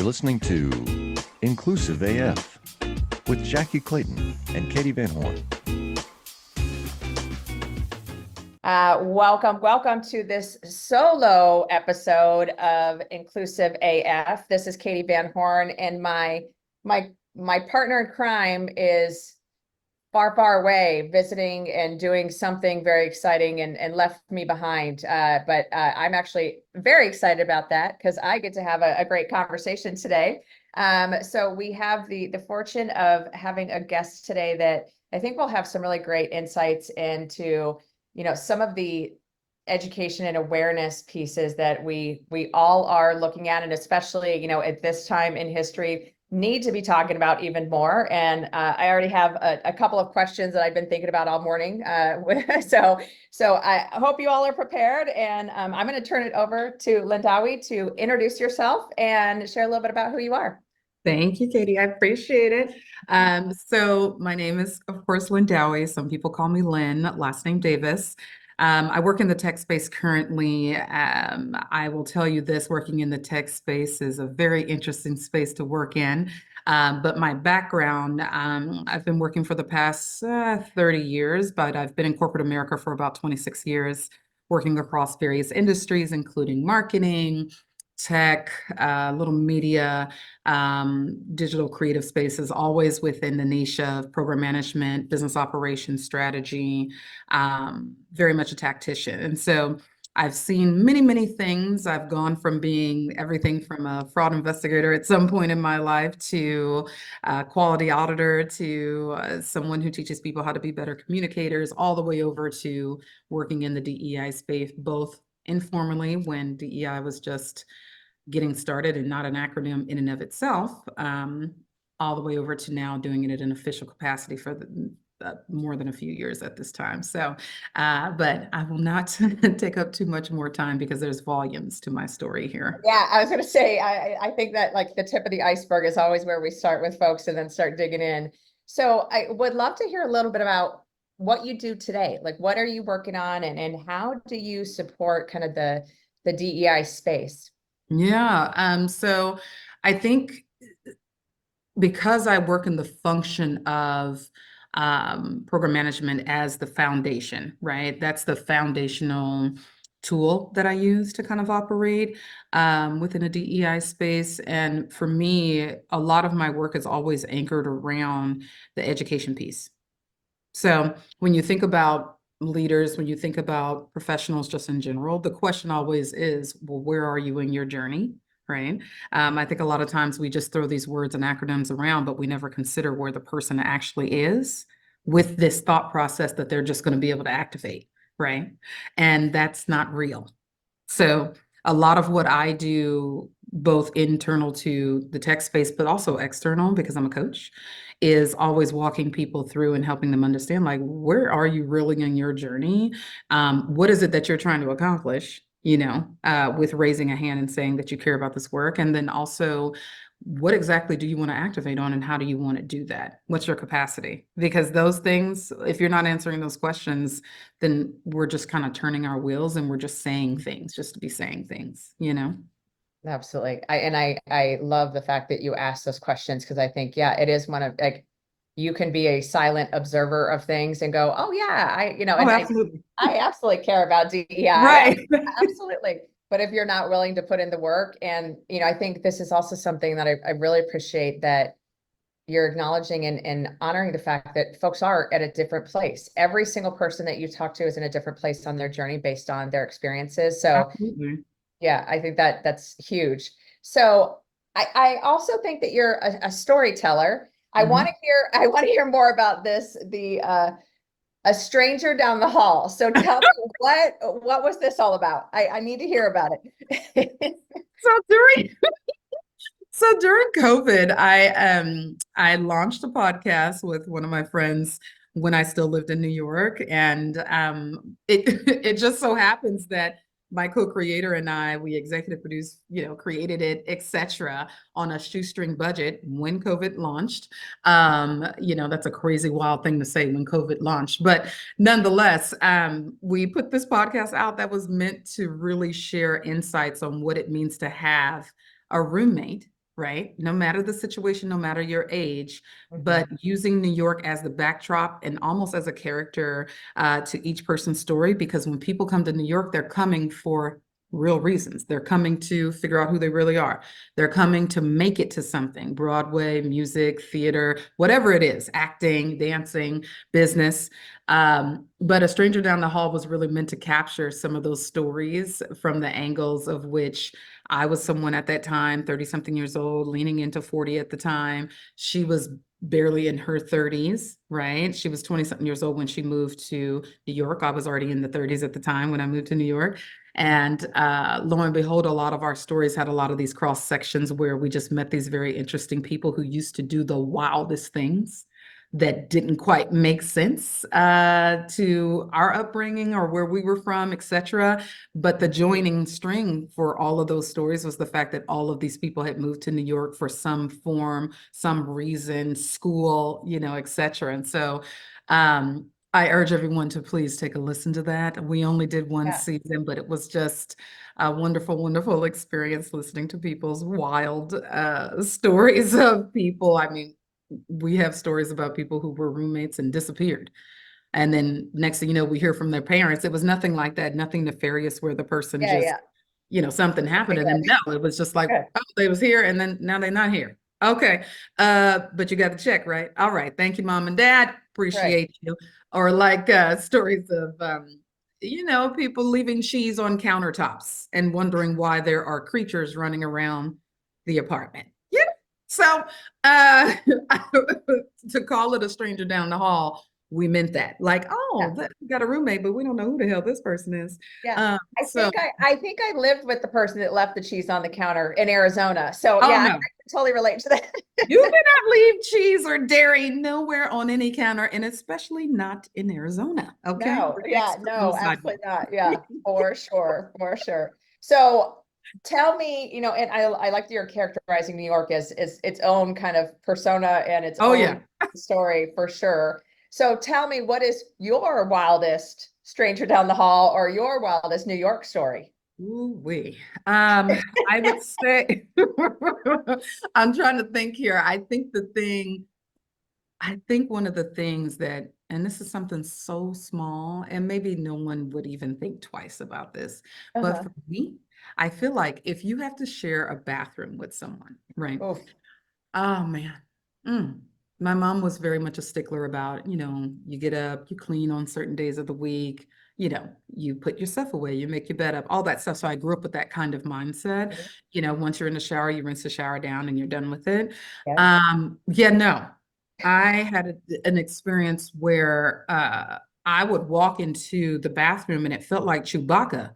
listening to Inclusive AF with Jackie Clayton and Katie Van Horn. Welcome to this solo episode of Inclusive AF. This is Katie Van Horn, and my partner in crime is far away visiting and doing something very exciting and left me behind. But I'm actually very excited about that because I get to have a great conversation today. So we have the fortune of having a guest today that I think will have some really great insights into, some of the education and awareness pieces that we all are looking at, and especially, at this time in history, need to be talking about even more. And I already have a couple of questions that I've been thinking about all morning. So I hope you all are prepared. And I'm going to turn it over to Lindiwe to introduce yourself and share a little bit about who you are. Thank you, Katie. I appreciate it. So my name is, of course, Lindiwe. Some people call me Lynn, last name Davis. I work in the tech space currently. I will tell you this, working in the tech space is a very interesting space to work in. But my background, I've been working for the past 30 years, but I've been in corporate America for about 26 years, working across various industries, including marketing, tech, little media, digital creative spaces, always within the niche of program management, business operations, strategy, very much a tactician. And so I've seen many things. I've gone from being everything from a fraud investigator at some point in my life to a quality auditor to someone who teaches people how to be better communicators, all the way over to working in the DEI space, both informally when DEI was just getting started and not an acronym in and of itself, all the way over to now doing it in an official capacity for more than a few years at this time. So, but I will not take up too much more time because there's volumes to my story here. Yeah, I was going to say, I think that like the tip of the iceberg is always where we start with folks and then start digging in. So I would love to hear a little bit about what you do today. Like, what are you working on and how do you support kind of the DEI space? Yeah, so I think because I work in the function of program management as the foundation, right? That's the foundational tool that I use to kind of operate within a DEI space. And for me, a lot of my work is always anchored around the education piece. So when you think about leaders, when you think about professionals just in general, the question always is, well, where are you in your journey? Right. I think a lot of times we just throw these words and acronyms around, but we never consider where the person actually is with this thought process that they're just going to be able to activate. Right. And that's not real. So a lot of what I do, both internal to the tech space, but also external, because I'm a coach, is always walking people through and helping them understand, like, where are you really in your journey? What is it that you're trying to accomplish, with raising a hand and saying that you care about this work? And then also, what exactly do you want to activate on and how do you want to do that? What's your capacity? Because those things, if you're not answering those questions, then we're just kind of turning our wheels and we're just saying things just to be saying things, Absolutely. I love the fact that you asked those questions because I think, yeah, it is one of like, you can be a silent observer of things and go, oh yeah, absolutely. I absolutely care about DEI. Right. Absolutely. But if you're not willing to put in the work, and, I think this is also something that I really appreciate that you're acknowledging and honoring the fact that folks are at a different place. Every single person that you talk to is in a different place on their journey based on their experiences. So Absolutely. yeah, I think that's huge. So I also think that you're a storyteller. I want to hear more about this, a stranger down the hall. So tell me what was this all about? I need to hear about it. So during COVID, I launched a podcast with one of my friends when I still lived in New York, and it just so happens that my co-creator and we executive produced, created it, etc., on a shoestring budget when COVID launched. That's a crazy, wild thing to say when COVID launched, but nonetheless, we put this podcast out that was meant to really share insights on what it means to have a roommate, right? No matter the situation, no matter your age, Mhm. but using New York as the backdrop and almost as a character to each person's story, because when people come to New York, they're coming for real reasons. They're coming to figure out who they really are. They're coming to make it to something, Broadway, music, theater, whatever it is, acting, dancing, business. But A Stranger Down the Hall was really meant to capture some of those stories from the angles of which I was someone at that time, 30 something years old, leaning into 40 at the time. She was barely in her 30s, right? She was 20 something years old when she moved to New York. I was already in the 30s at the time when I moved to New York. And lo and behold, a lot of our stories had a lot of these cross sections where we just met these very interesting people who used to do the wildest things that didn't quite make sense to our upbringing or where we were from, etc. But the joining string for all of those stories was the fact that all of these people had moved to New York for some form, some reason, school, etc. And so I urge everyone to please take a listen to that. We only did one Yeah. season, but it was just a wonderful, wonderful experience listening to people's wild stories of people. I mean, we have stories about people who were roommates and disappeared. And then next thing you know, we hear from their parents. It was nothing like that, nothing nefarious where the person Yeah, just, yeah. something happened. And Okay, then no, it was just like, good. oh, they was here and then now they're not here. Okay. But you got the check, right? All right. Thank you, mom and dad. Right. Appreciate you. Or like stories of people leaving cheese on countertops and wondering why there are creatures running around the apartment. Yeah. So to call it A Stranger Down the Hall, we meant that. Like, Yeah. oh, we got a roommate, but we don't know who the hell this person is. Yeah. So, I think I lived with the person that left the cheese on the counter in Arizona. So oh yeah, I no, can totally relate to that. you cannot leave cheese or dairy nowhere on any counter, and especially not in Arizona. Okay. No, yeah, no, Sidewalk. absolutely not. Yeah, for sure, for sure. So tell me, and I like that you're characterizing New York as its own kind of persona and its Oh yeah. own story for sure. So tell me, what is your wildest stranger down the hall or your wildest New York story? Ooh wee. I would say I'm trying to think here. I think one of the things that, and this is something so small, and maybe no one would even think twice about this, but Uh-huh. for me, I feel like if you have to share a bathroom with someone, right? Oof. Oh man. Mm. My mom was very much a stickler about, you get up, you clean on certain days of the week, you put your stuff away, you make your bed up, all that stuff. So I grew up with that kind of mindset. Mhm. Once you're in the shower, you rinse the shower down and you're done with it. Yeah. Yeah, no. I had an experience where I would walk into the bathroom and it felt like Chewbacca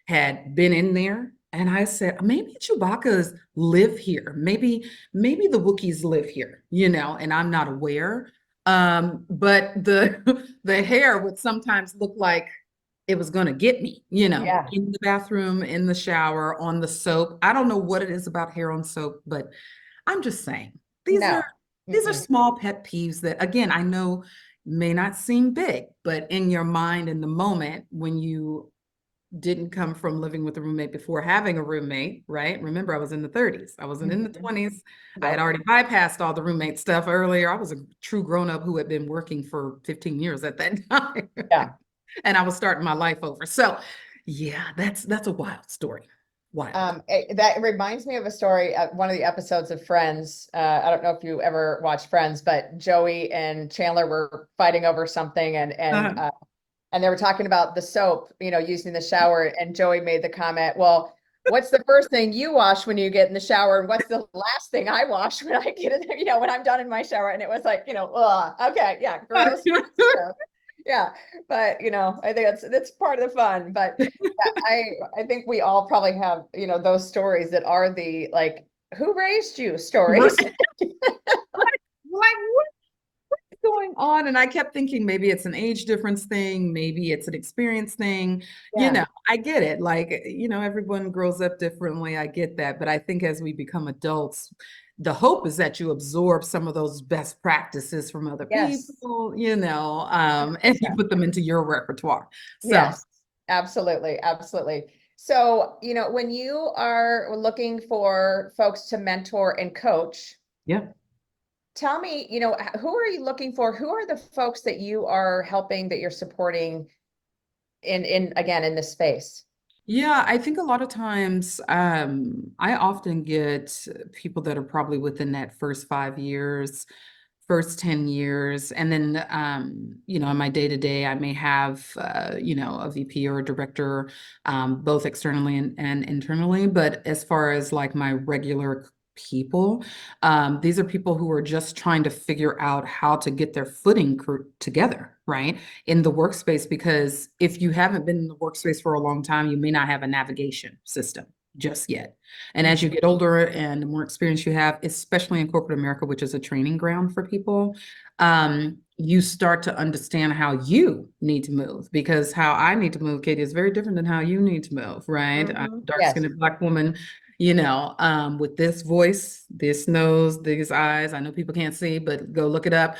had been in there. And I said, maybe Chewbacca's live here. Maybe the Wookiees live here, and I'm not aware. But the the hair would sometimes look like it was going to get me, Yeah. in the bathroom, in the shower, on the soap. I don't know what it is about hair on soap, but I'm just saying these No. are these are Mm-mm. small pet peeves that, again, I know may not seem big, but in your mind in the moment when you didn't come from living with a roommate before having a roommate, right? Remember, I was in the 30s. I wasn't in the Mhm. 20s. I had Yep. already bypassed all the roommate stuff earlier. I was a true grown-up who had been working for 15 years at that time. Yeah. And I was starting my life over. So yeah, that's a wild story. Wild. That reminds me of a story, one of the episodes of Friends. I don't know if you ever watched Friends, but Joey and Chandler were fighting over something, Uh-huh. and they were talking about the soap, using the shower. And Joey made the comment, "Well, what's the first thing you wash when you get in the shower, and what's the last thing I wash when I get in there? When I'm done in my shower." And it was like, ugh, okay, yeah, gross stuff. Yeah, but I think that's part of the fun. But I think we all probably have those stories that are the like, who raised you stories. Right. Like, what's going on? And I kept thinking maybe it's an age difference thing, maybe it's an experience thing. Yeah. I get it. Like, everyone grows up differently. I get that. But I think as we become adults, the hope is that you absorb some of those best practices from other Yes. people, and you put them into your repertoire. So, Yes, absolutely, absolutely. So, when you are looking for folks to mentor and coach, Yeah. tell me, who are you looking for? Who are the folks that you are helping, that you're supporting again, in this space? Yeah, I think a lot of times I often get people that are probably within that first 5 years, first 10 years. And then, in my day to day, I may have, a VP or a director, both externally and internally. But as far as like my regular people, these are people who are just trying to figure out how to get their footing together, right? In the workspace, because if you haven't been in the workspace for a long time, you may not have a navigation system just yet. And as you get older and the more experience you have, especially in corporate America, which is a training ground for people, you start to understand how you need to move, because how I need to move, Katie, is very different than how you need to move, right? I'm a Yes. dark-skinned Black woman, with this voice, this nose, these eyes. I know people can't see, but go look it up,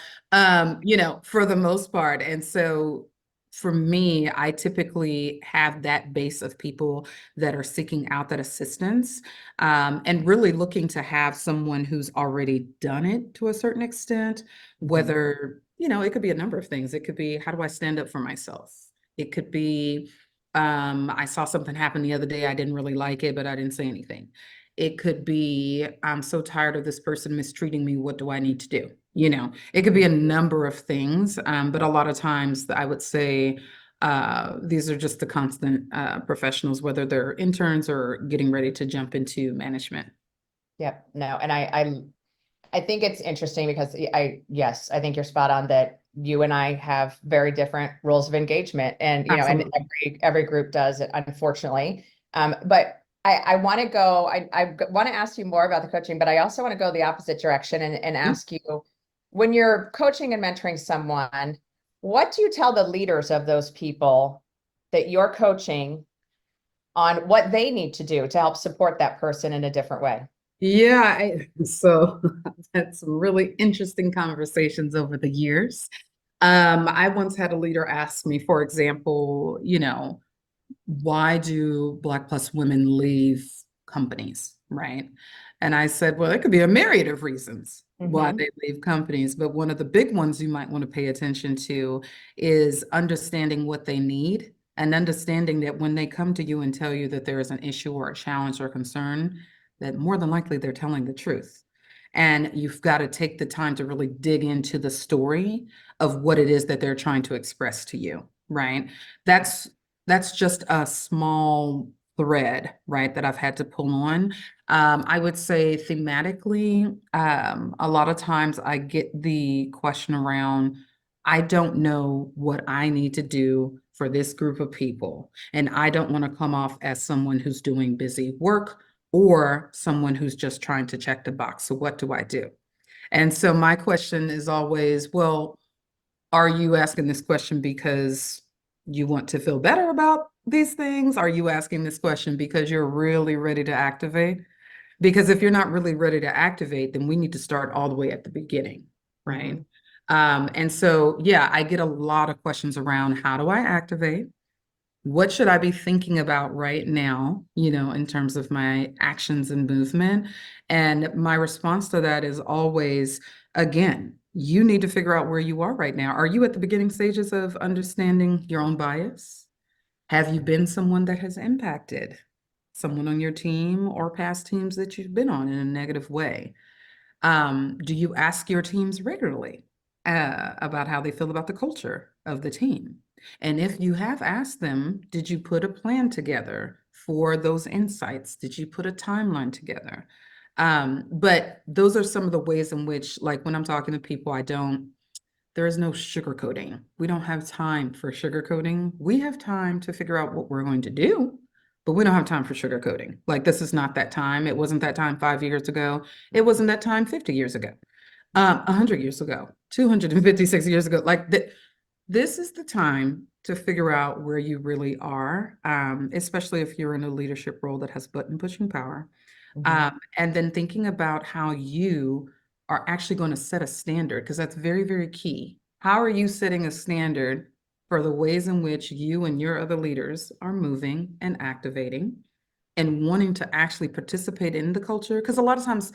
for the most part. And so for me, I typically have that base of people that are seeking out that assistance, and really looking to have someone who's already done it to a certain extent, whether, it could be a number of things. It could be, how do I stand up for myself? It could be, I saw something happen the other day. I didn't really like it, but I didn't say anything. It could be, I'm so tired of this person mistreating me. What do I need to do? It could be a number of things, but a lot of times I would say these are just the constant professionals, whether they're interns or getting ready to jump into management. Yep. No, and I think it's interesting because yes, I think you're spot on that you and I have very different rules of engagement, and and Absolutely. every group does it, unfortunately. But I want to go, I want to ask you more about the coaching, but I also want to go the opposite direction and Yeah. ask you, when you're coaching and mentoring someone, what do you tell the leaders of those people that you're coaching on what they need to do to help support that person in a different way? Yeah, so I've had some really interesting conversations over the years. I once had a leader ask me, for example, why do Black plus women leave companies, right? And I said, well, it could be a myriad of reasons why they leave companies, but one of the big ones you might want to pay attention to is understanding what they need, and understanding that when they come to you and tell you that there is an issue or a challenge or concern, that more than likely they're telling the truth. And you've got to take the time to really dig into the story of what it is that they're trying to express to you, right? That's that's just a small thread, right, that I've had to pull on. I would say thematically, a lot of times I get the question around, I don't know what I need to do for this group of people. And I don't want to come off as someone who's doing busy work or someone who's just trying to check the box. So what do I do? And so my question is always, well, are you asking this question because you want to feel better about these things? Are you asking this question because you're really ready to activate? Because if you're not really ready to activate, then we need to start all the way at the beginning, right? And so, yeah, I get a lot of questions around, how do I activate? What should I be thinking about right now, in terms of my actions and movement? And my response to that is always, again, you need to figure out where you are right now. Are you at the beginning stages of understanding your own bias? Have you been someone that has impacted someone on your team or past teams that you've been on in a negative way? Do you ask your teams regularly about how they feel about the culture of the team? And if you have asked them, did you put a plan together for those insights? Did you put a timeline together? But those are some of the ways in which, like when I'm talking to people, there is no sugarcoating. We don't have time for sugarcoating. We have time to figure out what we're going to do, but we don't have time for sugarcoating. Like, this is not that time. It wasn't that time 5 years ago. It wasn't that time 50 years ago, 100 years ago, 256 years ago. Like, this is the time to figure out where you really are, especially if you're in a leadership role that has button pushing power. And then thinking about how you are actually going to set a standard, because that's very, very key. How are you setting a standard for the ways in which you and your other leaders are moving and activating and wanting to actually participate in the culture. Because a lot of times,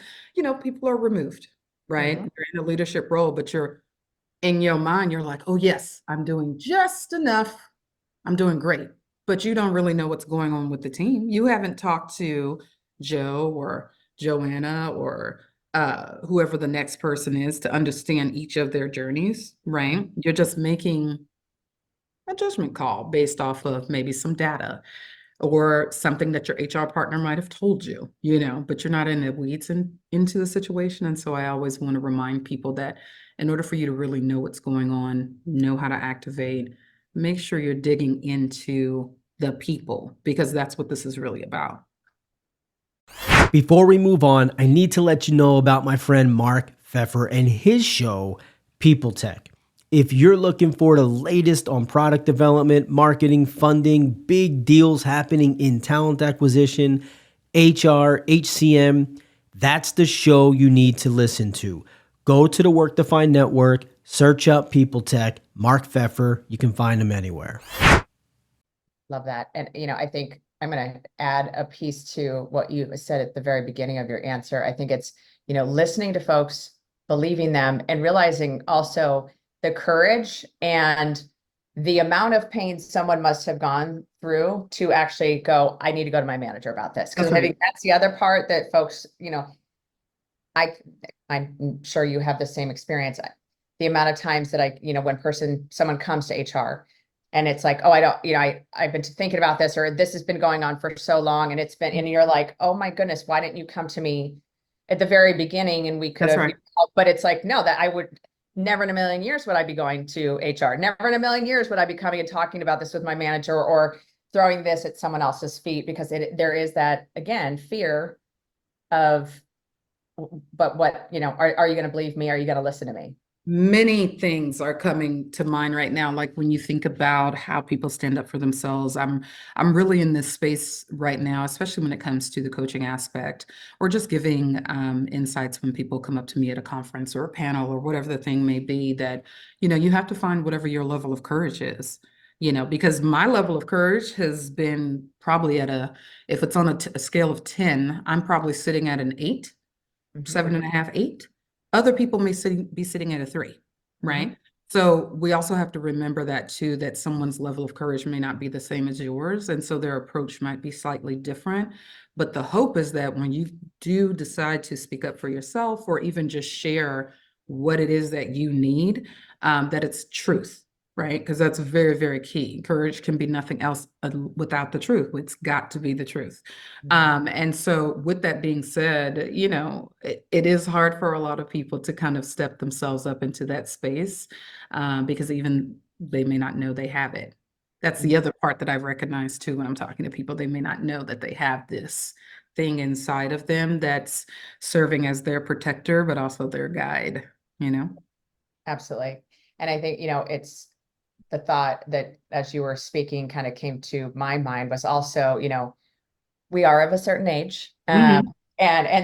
people are removed, right? Mhm. You're in a leadership role, but you're in your mind, you're like, oh, yes, I'm doing just enough. I'm doing great. But you don't really know what's going on with the team. You haven't talked to Joe or Joanna or whoever the next person is to understand each of their journeys, right? You're just making a judgment call based off of maybe some data or something that your HR partner might have told you, but you're not in the weeds and into the situation. And so I always want to remind people that in order for you to really know what's going on, know how to activate, make sure you're digging into the people, because that's what this is really about. Before we move on, I need to let you know about my friend Mark Pfeffer and his show, People Tech. If you're looking for the latest on product development, marketing, funding, big deals happening in talent acquisition, HR, HCM, that's the show you need to listen to. Go to the Work Defined Network, search up People Tech, Mark Pfeffer. You can find him anywhere. Love that. And, I think I'm going to add a piece to what you said at the very beginning of your answer. I think it's, listening to folks, believing them, and realizing also the courage and the amount of pain someone must have gone through to actually go, I need to go to my manager about this. Because I think that's the other part that folks, I'm sure you have the same experience. The amount of times that when someone comes to HR and it's like, oh, I don't, I've been thinking about this, or this has been going on for so long, and and you're like, oh my goodness, why didn't you come to me at the very beginning and we could have, but it's like, no, that I would never in a million years would I be going to HR. Never in a million years would I be coming and talking about this with my manager or throwing this at someone else's feet, because there is that, again, fear of, but what, are you going to believe me? Are you going to listen to me? Many things are coming to mind right now. Like when you think about how people stand up for themselves, I'm really in this space right now, especially when it comes to the coaching aspect, or just giving insights when people come up to me at a conference or a panel or whatever the thing may be, that, you have to find whatever your level of courage is, because my level of courage has been probably if it's on a scale of 10, I'm probably sitting at an 8, 7.5, 8. Other people may be sitting at a 3, right? So we also have to remember that too, that someone's level of courage may not be the same as yours. And so their approach might be slightly different. But the hope is that when you do decide to speak up for yourself, or even just share what it is that you need, that it's truth, right? Because that's very, very key. Courage can be nothing else without the truth. It's got to be the truth. And so with that being said, it is hard for a lot of people to kind of step themselves up into that space, because even they may not know they have it. That's the other part that I've recognized too when I'm talking to people. They may not know that they have this thing inside of them that's serving as their protector, but also their guide, Absolutely. And I think, it's the thought that as you were speaking kind of came to my mind was also, we are of a certain age. And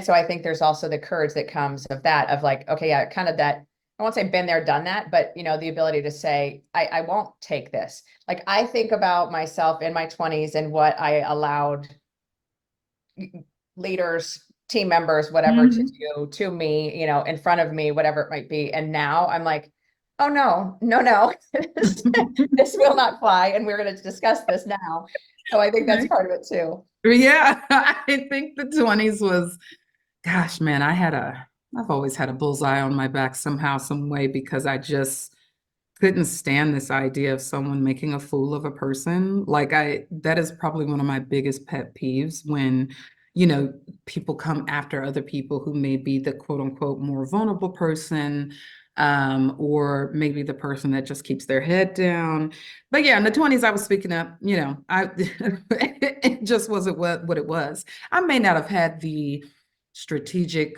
so I think there's also the courage that comes of that, of like, okay, yeah, kind of that, I won't say been there, done that, but the ability to say, I won't take this. Like, I think about myself in my 20s and what I allowed leaders, team members, whatever, to do to me, in front of me, whatever it might be. And now I'm like, oh no, this will not fly. And we're going to discuss this now. So I think that's part of it too. Yeah, I think the 20s was, gosh, man, I've always had a bullseye on my back somehow, some way, because I just couldn't stand this idea of someone making a fool of a person. That is probably one of my biggest pet peeves, when, people come after other people who may be the quote unquote more vulnerable person, or maybe the person that just keeps their head down. But yeah, in the 20s, I was speaking up, it just wasn't what it was. I may not have had the strategic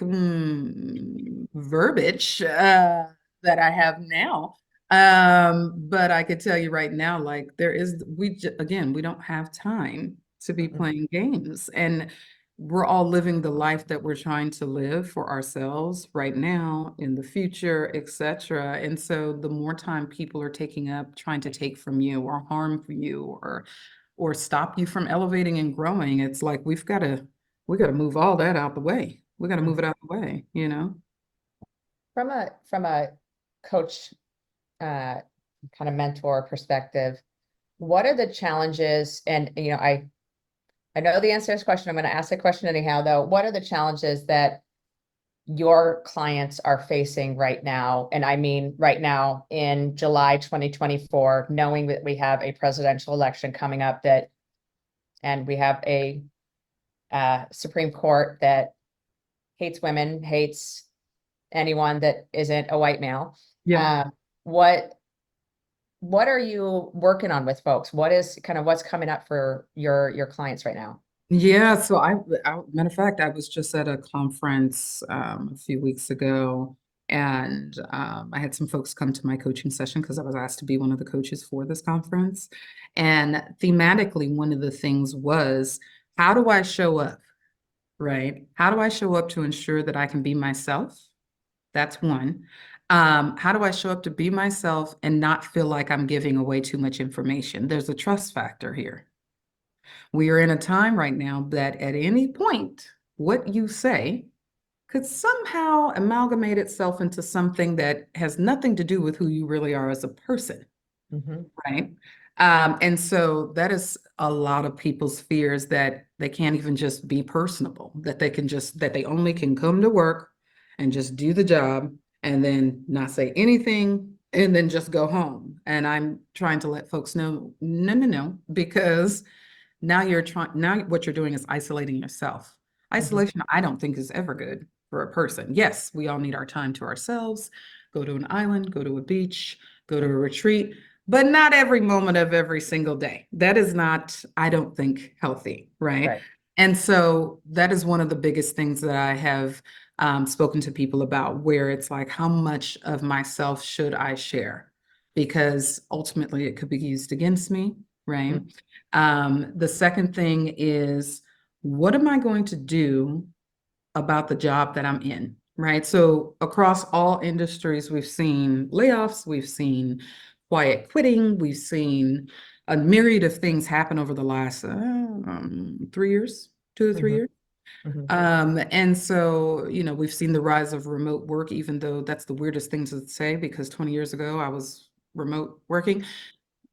verbiage that I have now. But I could tell you right now, like we don't have time to be playing games. And we're all living the life that we're trying to live for ourselves right now, in the future, etc. And so the more time people are taking up trying to take from you or harm you or stop you from elevating and growing, it's like we got to move all that out the way. We got to move it out the way, you know? From a coach, kind of mentor perspective, what are the challenges? And, I know the answer to this question. I'm going to ask the question anyhow, though. What are the challenges that your clients are facing right now? And I mean, right now in July 2024, knowing that we have a presidential election coming up, and we have a Supreme Court that hates women, hates anyone that isn't a white male. Yeah. What are you working on with folks? What's coming up for your clients right now? Yeah, so matter of fact, I was just at a conference a few weeks ago, and I had some folks come to my coaching session because I was asked to be one of the coaches for this conference. And thematically, one of the things was, how do I show up, right? How do I show up to ensure that I can be myself? That's one. How do I show up to be myself and not feel like I'm giving away too much information? There's a trust factor here. We are in a time right now that at any point, what you say could somehow amalgamate itself into something that has nothing to do with who you really are as a person, right? And so that is a lot of people's fears, that they can't even just be personable, that they only can come to work and just do the job and then not say anything and then just go home. And I'm trying to let folks know, no, because now what you're doing is isolating yourself. Isolation, I don't think, is ever good for a person. Yes, we all need our time to ourselves. Go to an island, go to a beach, go to a retreat, but not every moment of every single day. That is not, I don't think, healthy, right? Right. And so that is one of the biggest things that I have spoken to people about, where it's like, how much of myself should I share? Because ultimately it could be used against me, right? The second thing is, what am I going to do about the job that I'm in, right? So across all industries, we've seen layoffs, we've seen quiet quitting, we've seen a myriad of things happen over the last 3 years, 2 to 3 years. And so, we've seen the rise of remote work, even though that's the weirdest thing to say, because 20 years ago I was remote working.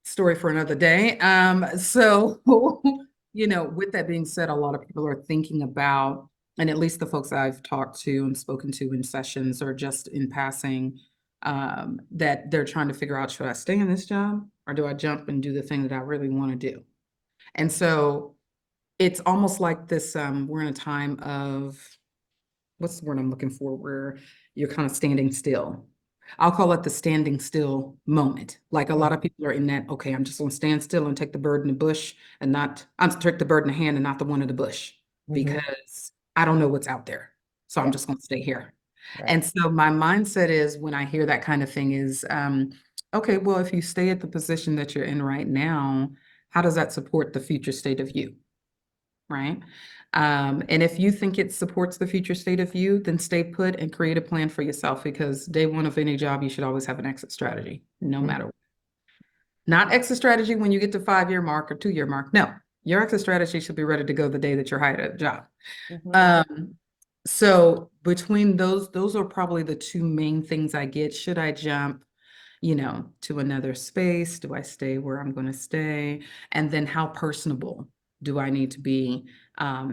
Story for another day. So, with that being said, a lot of people are thinking about, and at least the folks I've talked to and spoken to in sessions or just in passing, that they're trying to figure out, should I stay in this job or do I jump and do the thing that I really want to do? And so it's almost like this, we're in a time of, what's the word I'm looking for, where you're kind of standing still. I'll call it the standing still moment. Like, a lot of people are in that, okay, I'm just gonna stand still and take the bird in the bush I'm take the bird in the hand and not the one in the bush, because I don't know what's out there. So I'm just gonna stay here. Right. And so my mindset is, when I hear that kind of thing, is, okay, well, if you stay at the position that you're in right now, how does that support the future state of you? Right? And if you think it supports the future state of you, then stay put and create a plan for yourself, because day one of any job, you should always have an exit strategy, no matter what. Not exit strategy when you get to 5-year mark or 2-year mark. No, your exit strategy should be ready to go the day that you're hired at a job. So between those are probably the two main things I get. Should I jump, to another space? Do I stay where I'm going to stay? And then, how personable do I need to be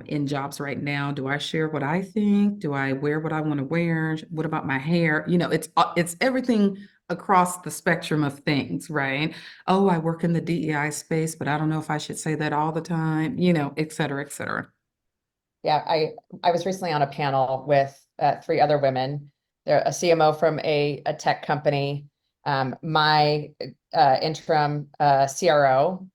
in jobs right now? Do I share what I think? Do I wear what I want to wear? What about my hair? It's everything across the spectrum of things, right? Oh, I work in the DEI space, but I don't know if I should say that all the time, et cetera, et cetera. Yeah, I was recently on a panel with 3 other women. They're a CMO from a tech company, my interim CRO,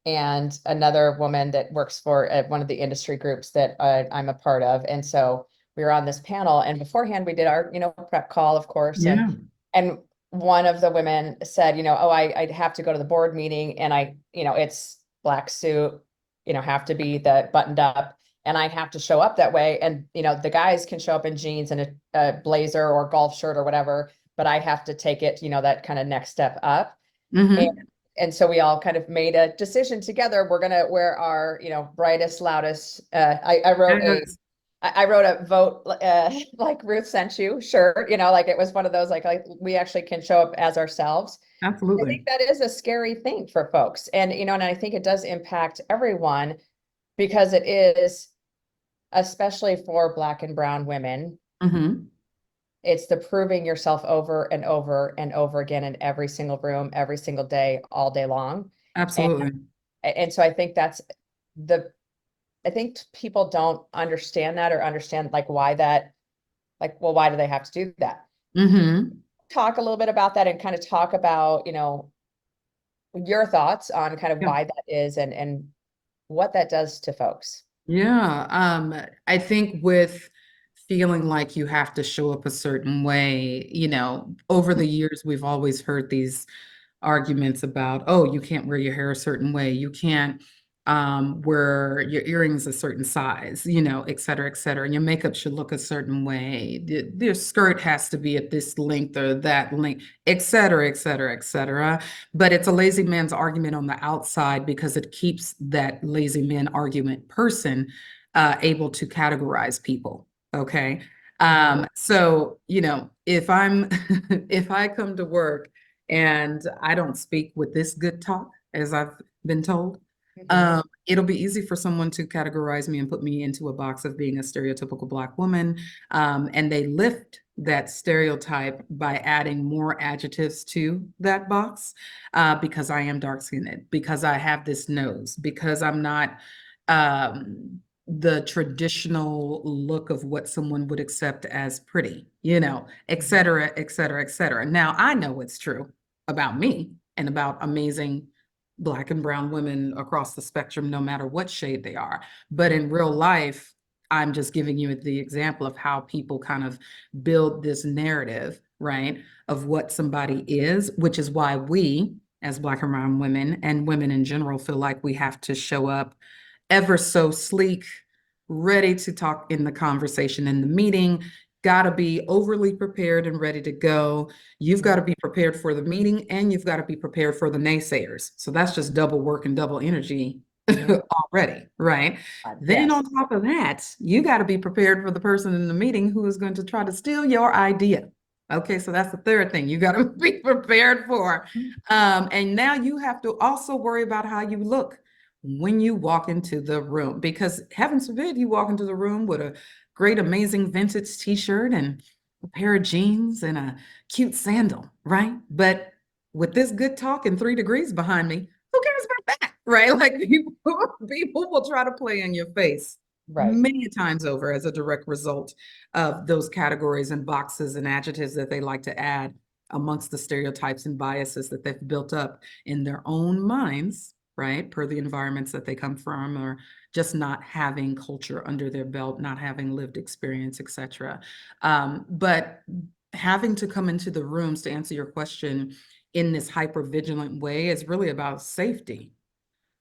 and another woman that works for one of the industry groups that I'm a part of. And so we were on this panel, and beforehand we did our prep call, of course. Yeah. And one of the women said, oh, I'd have to go to the board meeting, and it's black suit, have to be the buttoned up. and I have to show up that way. And, the guys can show up in jeans and a blazer or golf shirt or whatever, but I have to take it, that kind of next step up. Mhm. And so we all kind of made a decision together. We're gonna wear our, brightest, loudest. I wrote Yes. I wrote a vote, like Ruth sent you shirt. Like it was one of those like we actually can show up as ourselves. I Absolutely. think that is a scary thing for folks, and and I think it does impact everyone because it is, especially for Black and brown women. Mhm. It's the proving yourself over and over and over again in every single room, every single day, all day long. Absolutely. And so I think I think people don't understand that or understand like why that, like, well, why do they have to do that? Mhm. Talk a little bit about that and kind of talk about, your thoughts on kind of Yeah. why that is and what that does to folks. Yeah, I think with feeling like you have to show up a certain way, over the years, we've always heard these arguments about, oh, you can't wear your hair a certain way, you can't wear your earrings a certain size, et cetera, et cetera. And your makeup should look a certain way. Your skirt has to be at this length or that length, et cetera, et cetera, et cetera. But it's a lazy man's argument on the outside because it keeps that lazy man argument person able to categorize people. Okay. So, if I'm if I come to work and I don't speak with this good talk, as I've been told, it'll be easy for someone to categorize me and put me into a box of being a stereotypical Black woman. And they lift that stereotype by adding more adjectives to that box because I am dark skinned, because I have this nose, because I'm not the traditional look of what someone would accept as pretty, et cetera, et cetera, et cetera. Now, I know what's true about me and about amazing Black and brown women across the spectrum, no matter what shade they are. But in real life, I'm just giving you the example of how people kind of build this narrative, right, of what somebody is, which is why we, as Black and brown women and women in general, feel like we have to show up ever so sleek, ready to talk in the conversation in the meeting, got to be overly prepared and ready to go. You've got to be prepared for the meeting and you've got to be prepared for the naysayers. So that's just double work and double energy already, right? Then Yes. on top of that, you got to be prepared for the person in the meeting who is going to try to steal your idea. Okay, so that's the third thing you got to be prepared for. And now you have to also worry about how you look when you walk into the room, because heavens forbid you walk into the room with a great, amazing vintage t-shirt and a pair of jeans and a cute sandal, right? But with this good talk and 3 degrees behind me, who cares about that, right? Like people will try to play in your face Right. many times over as a direct result of those categories and boxes and adjectives that they like to add amongst the stereotypes and biases that they've built up in their own minds, right, per the environments that they come from, or just not having culture under their belt, not having lived experience, etc. But having to come into the rooms, to answer your question, in this hyper vigilant way is really about safety.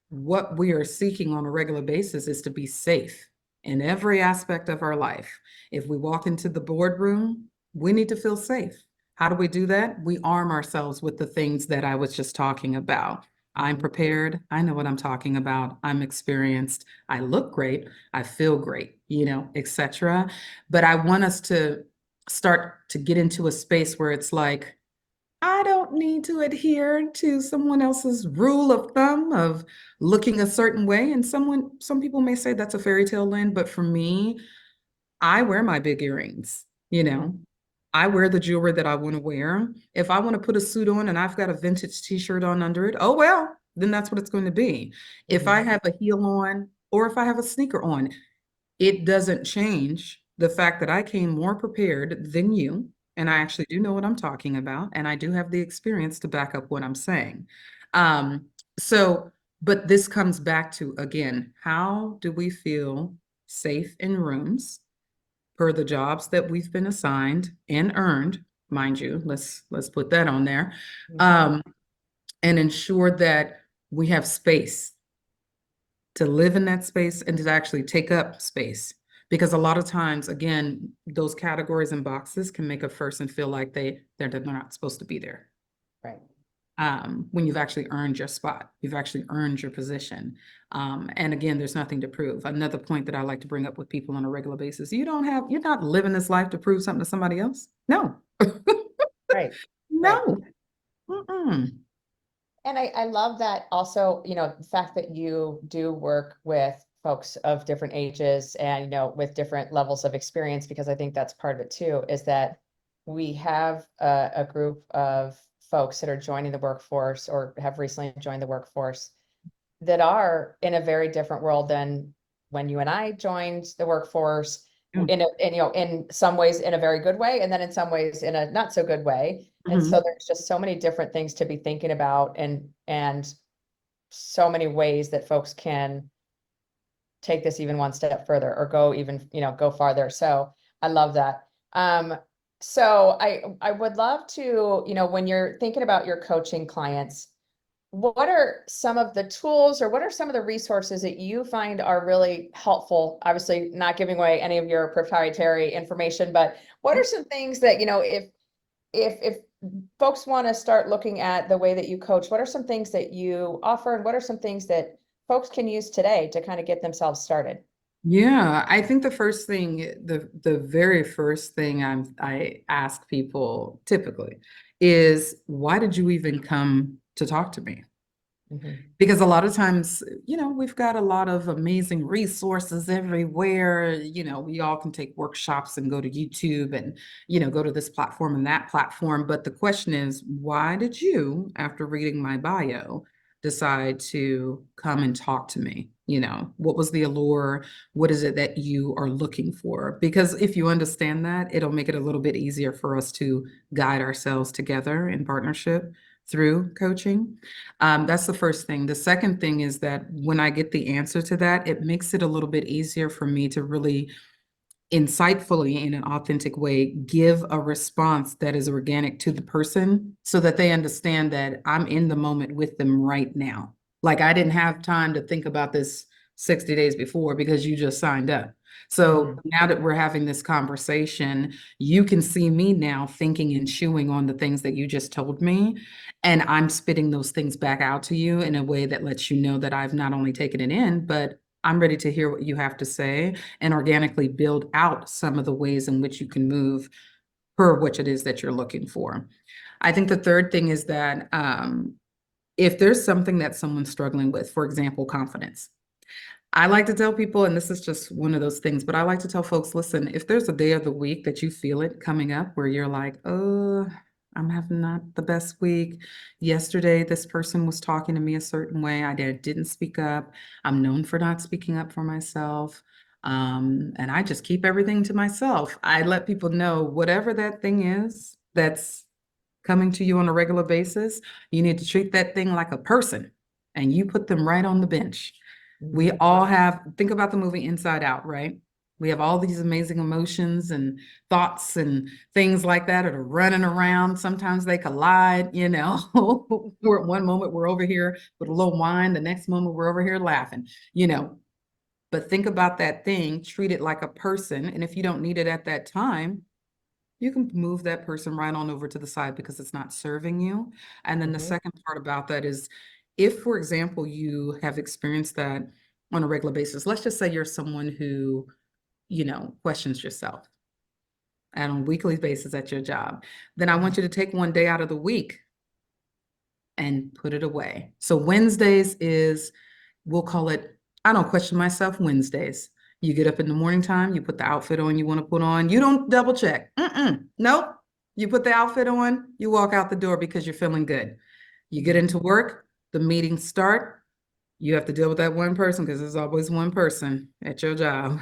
What we are seeking on a regular basis is to be safe in every aspect of our life. If we walk into the boardroom, we need to feel safe. How do we do that? We arm ourselves with the things that I was just talking about. I'm prepared. I know what I'm talking about. I'm experienced. I look great. I feel great, etc. But I want us to start to get into a space where it's like, I don't need to adhere to someone else's rule of thumb of looking a certain way. And some people may say that's a fairy tale land, but for me, I wear my big earrings. I wear the jewelry that I want to wear. If I want to put a suit on and I've got a vintage t-shirt on under it, oh well, then that's what it's going to be. If I have a heel on or if I have a sneaker on, it doesn't change the fact that I came more prepared than you, and I actually do know what I'm talking about, and I do have the experience to back up what I'm saying. Um, so, but this comes back to, again, how do we feel safe in rooms per the jobs that we've been assigned and earned, mind you, let's put that on there, and ensure that we have space to live in that space and to actually take up space. Because a lot of times, again, those categories and boxes can make a person feel like they're not supposed to be there. Right. When you've actually earned your spot, you've actually earned your position. And again, there's nothing to prove. Another point that I like to bring up with people on a regular basis, you're not living this life to prove something to somebody else. No. Right. No. Mm-mm. And I love that also, the fact that you do work with folks of different ages and, with different levels of experience, because I think that's part of it too, is that we have a group of folks that are joining the workforce or have recently joined the workforce that are in a very different world than when you and I joined the workforce, in some ways in a very good way, and then in some ways in a not so good way. And so there's just so many different things to be thinking about, and so many ways that folks can take this even one step further or go even, go farther. So I love that. So I would love to, when you're thinking about your coaching clients, what are some of the tools or what are some of the resources that you find are really helpful? Obviously, not giving away any of your proprietary information, but what are some things that, if folks want to start looking at the way that you coach, what are some things that you offer and what are some things that folks can use today to kind of get themselves started? Yeah, I think the first thing, the very first thing I ask people typically is, why did you even come to talk to me? Because a lot of times, we've got a lot of amazing resources everywhere. We all can take workshops and go to YouTube and, go to this platform and that platform. But the question is, why did you, after reading my bio, decide to come and talk to me? What was the allure? What is it that you are looking for? Because if you understand that, it'll make it a little bit easier for us to guide ourselves together in partnership through coaching. That's the first thing. The second thing is that when I get the answer to that, it makes it a little bit easier for me to really insightfully, in an authentic way, give a response that is organic to the person so that they understand that I'm in the moment with them right now. Like, I didn't have time to think about this 60 days before because you just signed up. So now that we're having this conversation, you can see me now thinking and chewing on the things that you just told me. And I'm spitting those things back out to you in a way that lets you know that I've not only taken it in, but I'm ready to hear what you have to say and organically build out some of the ways in which you can move per which it is that you're looking for. I think the third thing is that if there's something that someone's struggling with, for example, confidence, I like to tell people, and this is just one of those things, but I like to tell folks, listen, if there's a day of the week that you feel it coming up where you're like, oh, I'm having not the best week. Yesterday, this person was talking to me a certain way. I didn't speak up. I'm known for not speaking up for myself. And I just keep everything to myself. I let people know whatever that thing is that's coming to you on a regular basis, you need to treat that thing like a person and you put them right on the bench. We all think about the movie Inside Out, right? We have all these amazing emotions and thoughts and things like that are running around. Sometimes they collide, We're at one moment we're over here with a little wine, the next moment we're over here laughing, But think about that thing, treat it like a person. And if you don't need it at that time, you can move that person right on over to the side because it's not serving you. And then the second part about that is, if, for example, you have experienced that on a regular basis, let's just say you're someone who, questions yourself and on a weekly basis at your job, then I want you to take one day out of the week and put it away. So Wednesdays is, we'll call it, I don't question myself Wednesdays. You get up in the morning time, you put the outfit on you want to put on. You don't double check. Nope. You put the outfit on, you walk out the door because you're feeling good. You get into work, the meetings start. You have to deal with that one person because there's always one person at your job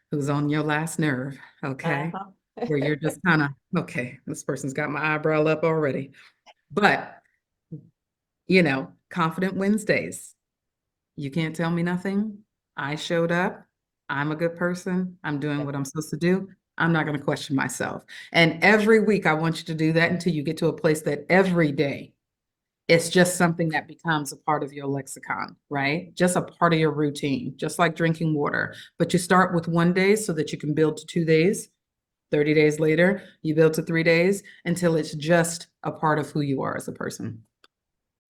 who's on your last nerve, okay? Where you're just kind of, okay, this person's got my eyebrow up already. But, Confident Wednesdays. You can't tell me nothing. I showed up. I'm a good person. I'm doing what I'm supposed to do. I'm not going to question myself. And every week, I want you to do that until you get to a place that every day It's just something that becomes a part of your lexicon, right? Just a part of your routine, just like drinking water. But you start with 1 day so that you can build to 2 days. 30 days later, you build to 3 days until it's just a part of who you are as a person.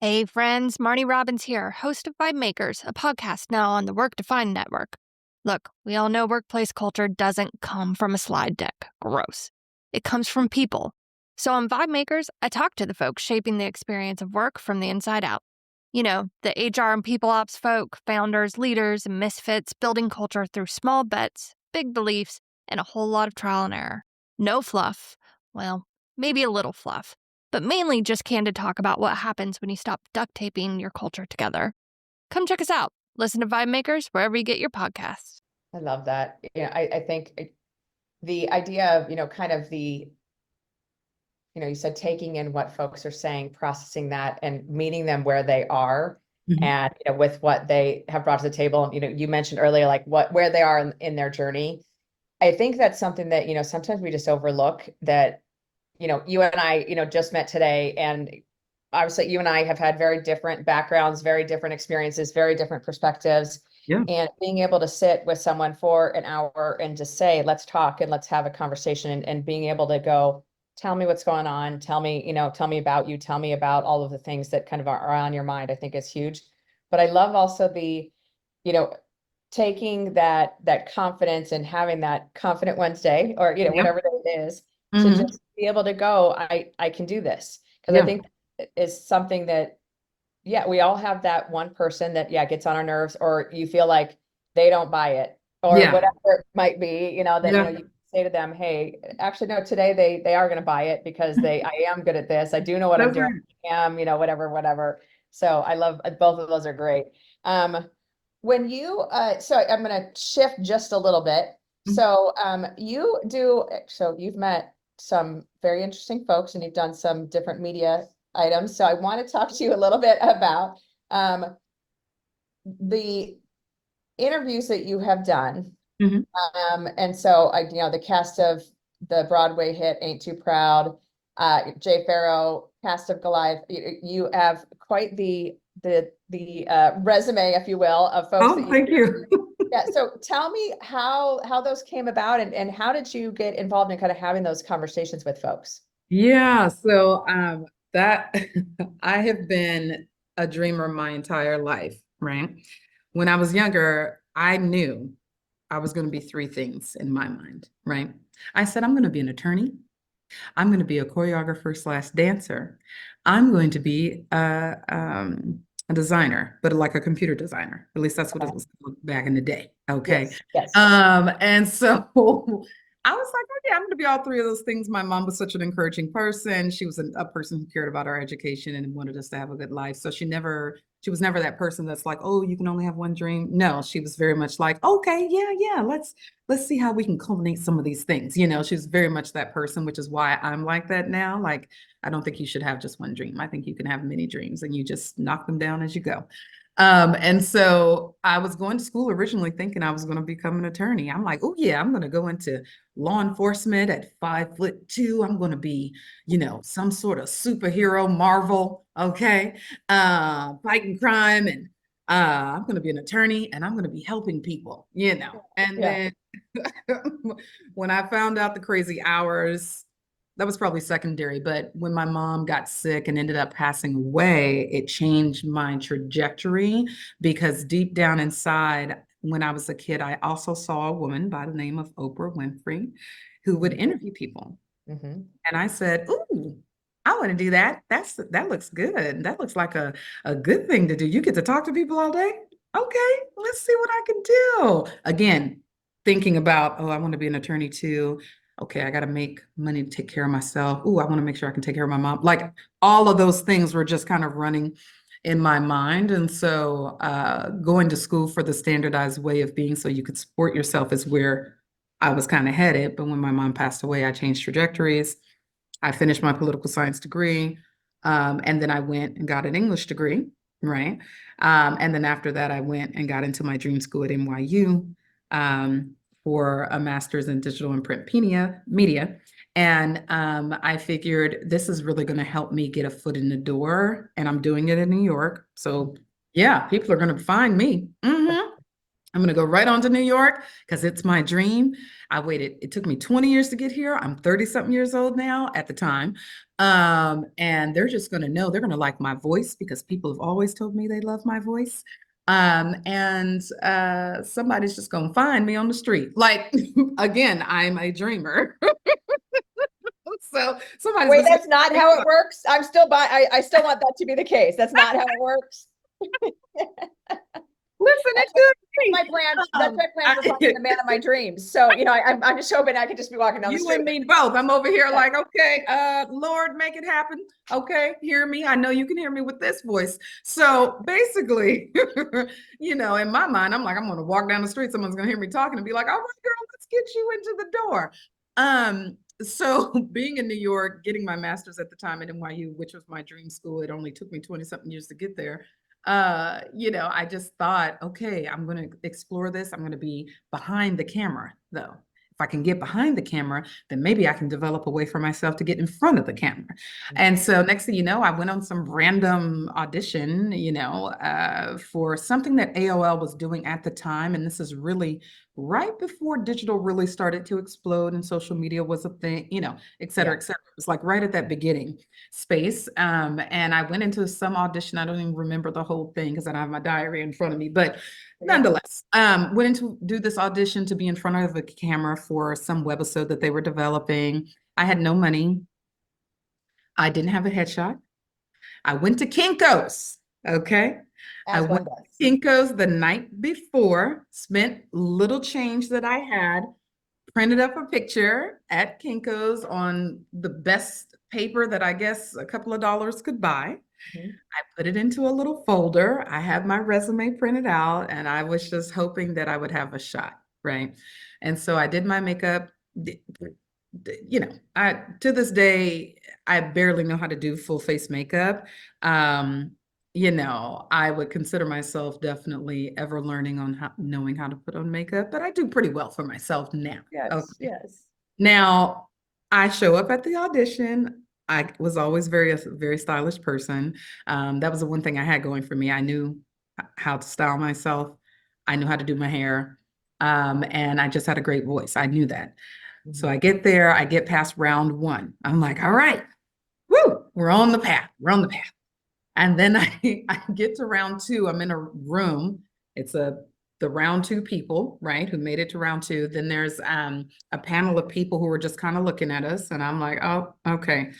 Hey friends, Marnie Robbins here, host of Vibe Makers, a podcast now on the Work Defined Network. Look, we all know workplace culture doesn't come from a slide deck. Gross. It comes from people. So on Vibe Makers, I talk to the folks shaping the experience of work from the inside out. You know, the HR and people ops folk, founders, leaders, and misfits building culture through small bets, big beliefs, and a whole lot of trial and error. No fluff. Well, maybe a little fluff, but mainly just candid talk about what happens when you stop duct taping your culture together. Come check us out. Listen to Vibe Makers wherever you get your podcasts. I love that. Yeah, I think the idea of, kind of you said taking in what folks are saying, processing that, and meeting them where they are, Mhm. and with what they have brought to the table. You mentioned earlier, like where they are in their journey. I think that's something that, sometimes we just overlook that, you and I, just met today, and obviously you and I have had very different backgrounds, very different experiences, very different perspectives. Yeah. And being able to sit with someone for an hour and just say, let's talk and let's have a conversation, and being able to go, tell me what's going on, tell me about you, tell me about all of the things that kind of are on your mind, I think is huge. But I love also the, you know, taking that confidence and having that confident Wednesday, or Yep. whatever day it is, to Mhm. just be able to go, I can do this. Because Yeah. I think it is something that, yeah, we all have that one person that, gets on our nerves, or you feel like they don't buy it, or Yeah. whatever it might be, that, Yeah. you say to them, hey, actually, no, today they are going to buy it because I am good at this. I do know what I'm That's doing. right. I am, whatever. So I love, both of those are great. When you, so I'm going to shift just a little bit. Mhm. So, so you've met some very interesting folks, and you've done some different media items. So I want to talk to you a little bit about the interviews that you have done. Mhm. And so the cast of the Broadway hit Ain't Too Proud, Jay Farrow, cast of Goliath. You have quite the resume, if you will, of folks that Oh, thank you. Yeah. So tell me how those came about, and how did you get involved in kind of having those conversations with folks? Yeah, so that I have been a dreamer my entire life, right? When I was younger, I knew I was going to be three things in my mind, right? I said, I'm going to be an attorney. I'm going to be a choreographer slash dancer. I'm going to be a designer, but like a computer designer. At least that's what it was called back in the day. Okay. Yes. And so I was like, okay, I'm going to be all three of those things. My mom was such an encouraging person. She was a person who cared about our education and wanted us to have a good life. So she was never that person that's like, oh, you can only have one dream. No, she was very much like, okay, yeah, let's see how we can culminate some of these things. She's very much that person, which is why I'm like that now. Like, I don't think you should have just one dream. I think you can have many dreams and you just knock them down as you go. And so I was going to school originally thinking I was going to become an attorney. I'm like, oh yeah, I'm going to go into law enforcement at 5'2". I'm going to be, some sort of superhero Marvel. Okay. Fighting crime, and I'm going to be an attorney, and I'm going to be helping people, and Yeah. then when I found out the crazy hours, that was probably secondary, but when my mom got sick and ended up passing away, it changed my trajectory, because deep down inside, when I was a kid, I also saw a woman by the name of Oprah Winfrey who would interview people. Mm-hmm. And I said, ooh, I want to do that. That looks good. That looks like a good thing to do. You get to talk to people all day. Okay, let's see what I can do. Again, thinking about, oh, I want to be an attorney too. Okay, I got to make money to take care of myself. Oh, I want to make sure I can take care of my mom. Like, all of those things were just kind of running in my mind. And so going to school for the standardized way of being so you could support yourself is where I was kind of headed. But when my mom passed away, I changed trajectories. I finished my political science degree, and then I went and got an English degree, right? And then after that, I went and got into my dream school at NYU, for a master's in digital and print media. And I figured this is really going to help me get a foot in the door. And I'm doing it in New York. So yeah, people are going to find me. I'm going to go right on to New York because it's my dream. It took me 20 years to get here. I'm 30 something years old now at the time. And they're just going to know, they're going to like my voice because people have always told me they love my voice. And somebody's just going to find me on the street. Like, again, I'm a dreamer. So somebody's Wait, just that's not how it works. I'm still I still want that to be the case. That's not how it works. listen, That's my plan. That's my plan for finding the man of my dreams. So, you know, I'm just hoping I could just be walking down the you street. and me both. I'm over here like, okay, Lord, make it happen. Okay, hear me. I know you can hear me with this voice. So basically, you know, in my mind, I'm like, I'm going to walk down the street. Someone's going to hear me talking and be like, all right, girl, let's get you into the door. So being in New York, getting my master's at the time at NYU, which was my dream school, it only took me 20 something years to get there. You know, I just thought, okay, I'm going to explore this. I'm going to be behind the camera, though. If I can get behind the camera, then maybe I can develop a way for myself to get in front of the camera. And so next thing you know, I went on some random audition, you know, for something that AOL was doing at the time. And this is really right before digital really started to explode and social media was a thing, you know, et cetera, et cetera. It was like right at that beginning space. And I went into some audition. I don't even remember the whole thing because I don't have my diary in front of me, but nonetheless, went into do this audition to be in front of a camera for some webisode that they were developing. I had no money. I didn't have a headshot. I went to Kinko's. Okay. I went to Kinko's the night before, spent little change that I had, printed up a picture at Kinko's on the best paper that I guess a couple of dollars could buy. I put it into a little folder. I had my resume printed out and I was just hoping that I would have a shot, right? And so I did my makeup. You know, to this day, I barely know how to do full face makeup. You know, I would consider myself definitely ever learning on knowing how to put on makeup, but I do pretty well for myself now. Yes, Okay. yes. Now, I show up at the audition. I was always a very stylish person. That was the one thing I had going for me. I knew how to style myself. I knew how to do my hair. And I just had a great voice. I knew that. So I get there, I get past round one. I'm like, all right, woo, we're on the path. We're on the path. And then I get to round two. I'm in a room. It's the round two people, right, who made it to round two. Then there's a panel of people who were just kind of looking at us. And I'm like, oh, okay.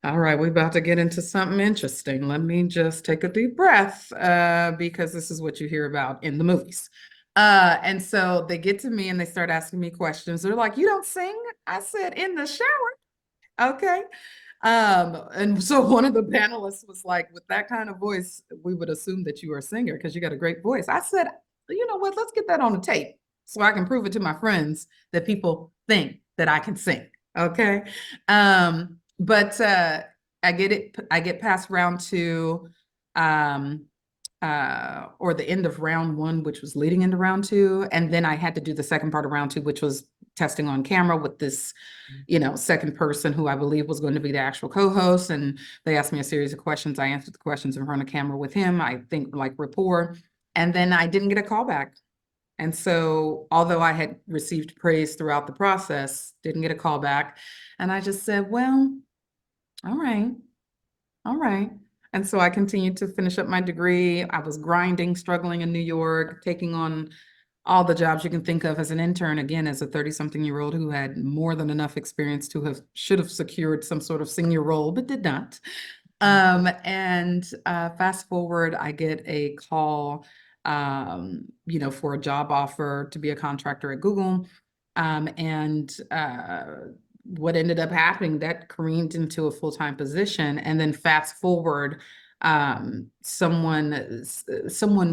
All right, we're about to get into something interesting. Let me just take a deep breath because this is what you hear about in the movies. And so they get to me and they start asking me questions. They're like, you don't sing? I said, in the shower. Okay. And so one of the panelists was like, with that kind of voice, we would assume that you are a singer because you got a great voice. I said, you know what, let's get that on the tape so I can prove it to my friends that people think that I can sing. Okay. But I get past round two, or the end of round one, which was leading into round two. And then I had to do the second part of round two, which was testing on camera with this, you know, second person who I believe was going to be the actual co-host. And they asked me a series of questions. I answered the questions in front of camera with him. I think like rapport. And then I didn't get a call back. And so, although I had received praise throughout the process, didn't get a call back. And I just said, well, all right. And so I continued to finish up my degree. I was grinding, struggling in New York, taking on all the jobs you can think of as an intern, again, as a 30-something-year-old who had more than enough experience to should have secured some sort of senior role, but did not. And fast forward, I get a call, you know, for a job offer to be a contractor at Google. And what ended up happening, that careened into a full-time position. And then fast forward, someone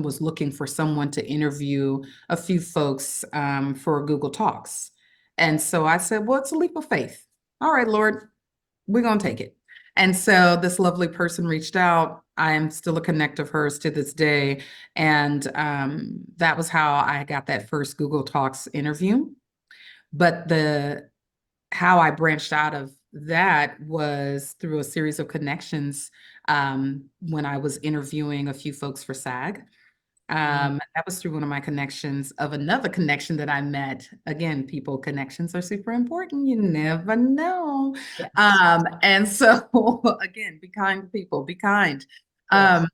was looking for someone to interview a few folks for Google Talks. And so I said, well, it's a leap of faith. All right, Lord, we're going to take it. And so this lovely person reached out. I am still a connect of hers to this day. And that was how I got that first Google Talks interview. But the how I branched out of that was through a series of connections when I was interviewing a few folks for SAG. That was through one of my connections of another connection that I met. Again, people connections are super important. You never know. Yes. And so again, be kind to people, be kind. Yes.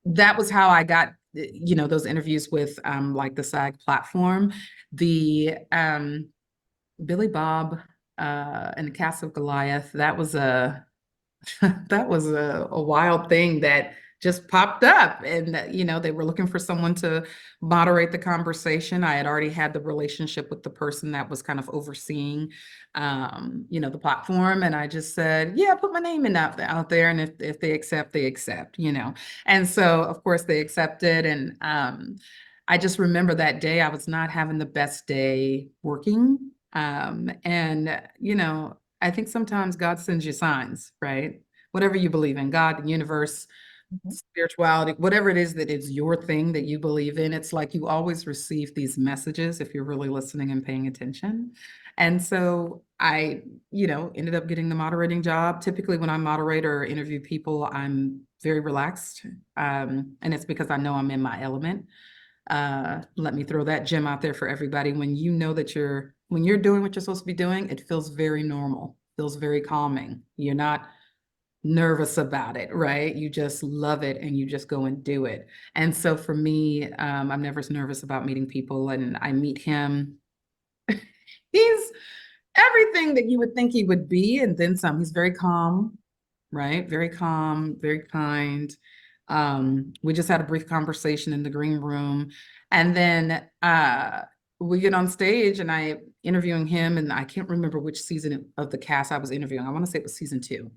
That was how I got, those interviews with like the SAG platform. The Billy Bob and the Cast of Goliath, that was a that was a wild thing that just popped up. And, they were looking for someone to moderate the conversation. I had already had the relationship with the person that was kind of overseeing, the platform. And I just said, yeah, put my name in out there. And if they accept, they accept, And so, of course, they accepted. And I just remember that day, I was not having the best day working. I think sometimes God sends you signs, right? Whatever you believe in, God, the universe, spirituality, whatever it is that is your thing that you believe in, it's like you always receive these messages if you're really listening and paying attention. And so I, ended up getting the moderating job. Typically, when I moderate or interview people, I'm very relaxed. And it's because I know I'm in my element. Let me throw that gem out there for everybody. When you know that when you're doing what you're supposed to be doing, it feels very normal, feels very calming. You're not nervous about it, right? You just love it and you just go and do it. And so for me, I'm never nervous about meeting people, and I meet him. He's everything that you would think he would be, and then some. He's very calm, right? Very calm, very kind. We just had a brief conversation in the green room, and then we get on stage and I interviewing him, and I can't remember which season of the cast I was interviewing. I want to say it was season 2,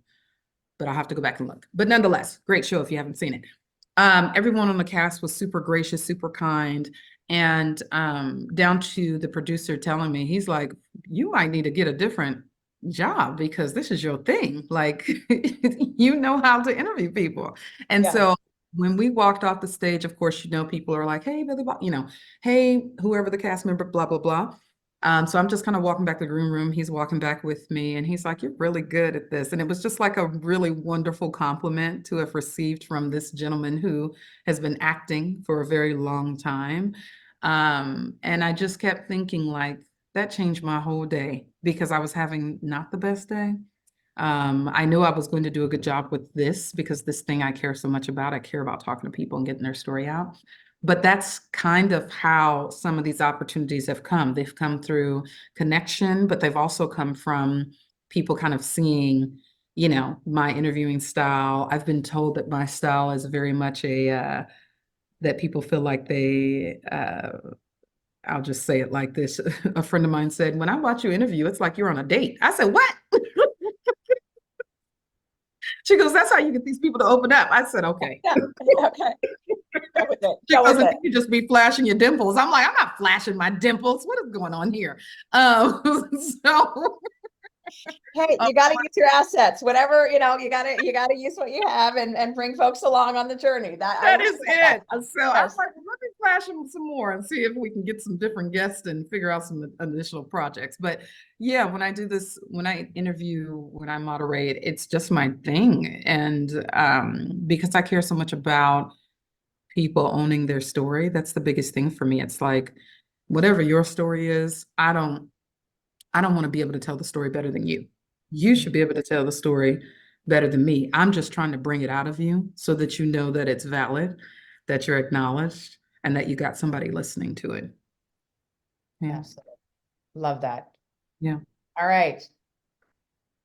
but I'll have to go back and look. But nonetheless, great show if you haven't seen it. Everyone on the cast was super gracious, super kind, and down to the producer telling me, he's like, you might need to get a different job because this is your thing. Like, you know how to interview people. And Yeah. so when we walked off the stage, of course, people are like, hey, Billy, hey, whoever the cast member, blah, blah, blah. So I'm just kind of walking back to the green room. He's walking back with me and he's like, you're really good at this. And it was just like a really wonderful compliment to have received from this gentleman who has been acting for a very long time. And I just kept thinking, like, that changed my whole day because I was having not the best day. I knew I was going to do a good job with this because this thing I care so much about. I care about talking to people and getting their story out. But that's kind of how some of these opportunities have come. They've come through connection, but they've also come from people kind of seeing, my interviewing style. I've been told that my style is very much that people feel like I'll just say it like this. A friend of mine said, when I watch you interview, it's like you're on a date. I said, what? She goes, that's how you get these people to open up. I said, okay. Yeah. Okay. Go with it. She Go goes, with and it. you just be flashing your dimples. I'm like, I'm not flashing my dimples. What is going on here? So Hey, you got to use your assets. Whatever, you got to use what you have and bring folks along on the journey. that is it. So I was Yes. like, let me flash them some more and see if we can get some different guests and figure out some additional projects. But yeah, when I do this, when I interview, when I moderate, it's just my thing. And because I care so much about people owning their story, that's the biggest thing for me. It's like, whatever your story is, I don't want to be able to tell the story better than you. You should be able to tell the story better than me. I'm just trying to bring it out of you so that you know that it's valid, that you're acknowledged, and that you got somebody listening to it. Yeah. Absolutely. Love that. Yeah. All right.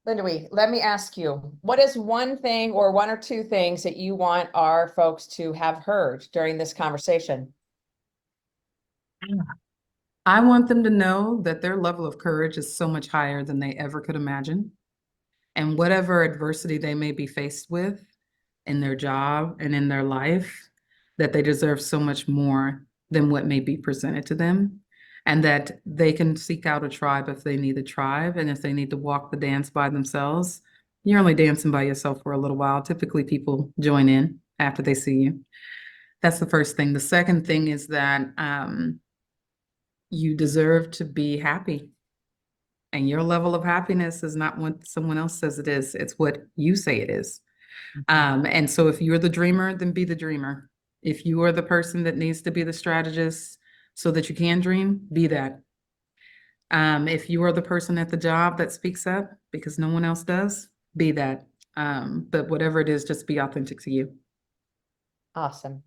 Lindiwe, let me ask you, what is one thing or one or two things that you want our folks to have heard during this conversation? I want them to know that their level of courage is so much higher than they ever could imagine. And whatever adversity they may be faced with in their job and in their life, that they deserve so much more than what may be presented to them. And that they can seek out a tribe if they need a tribe. And if they need to walk the dance by themselves, you're only dancing by yourself for a little while. Typically, people join in after they see you. That's the first thing. The second thing is that you deserve to be happy. And your level of happiness is not what someone else says it is. It's what you say it is. And so if you're the dreamer, then be the dreamer. If you are the person that needs to be the strategist so that you can dream, be that. If you are the person at the job that speaks up because no one else does, be that. But whatever it is, just be authentic to you. Awesome.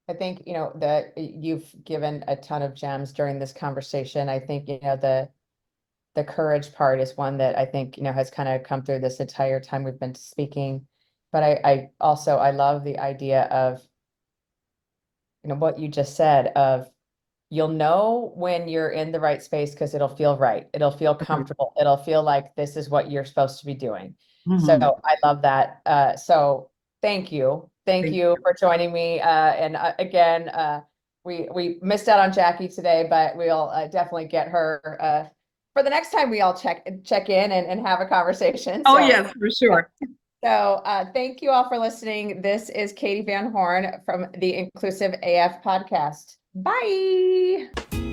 I think, that you've given a ton of gems during this conversation. I think, the courage part is one that I think, has kind of come through this entire time we've been speaking. But I also, I love the idea of, what you just said of you'll know when you're in the right space because it'll feel right. It'll feel comfortable. It'll feel like this is what you're supposed to be doing. So I love that. So thank you. Thank you for joining me. And again, we missed out on Jackie today, but we'll definitely get her for the next time we all check in and have a conversation. Oh, So, yes, for sure. So thank you all for listening. This is Katie Van Horn from the Inclusive AF podcast. Bye.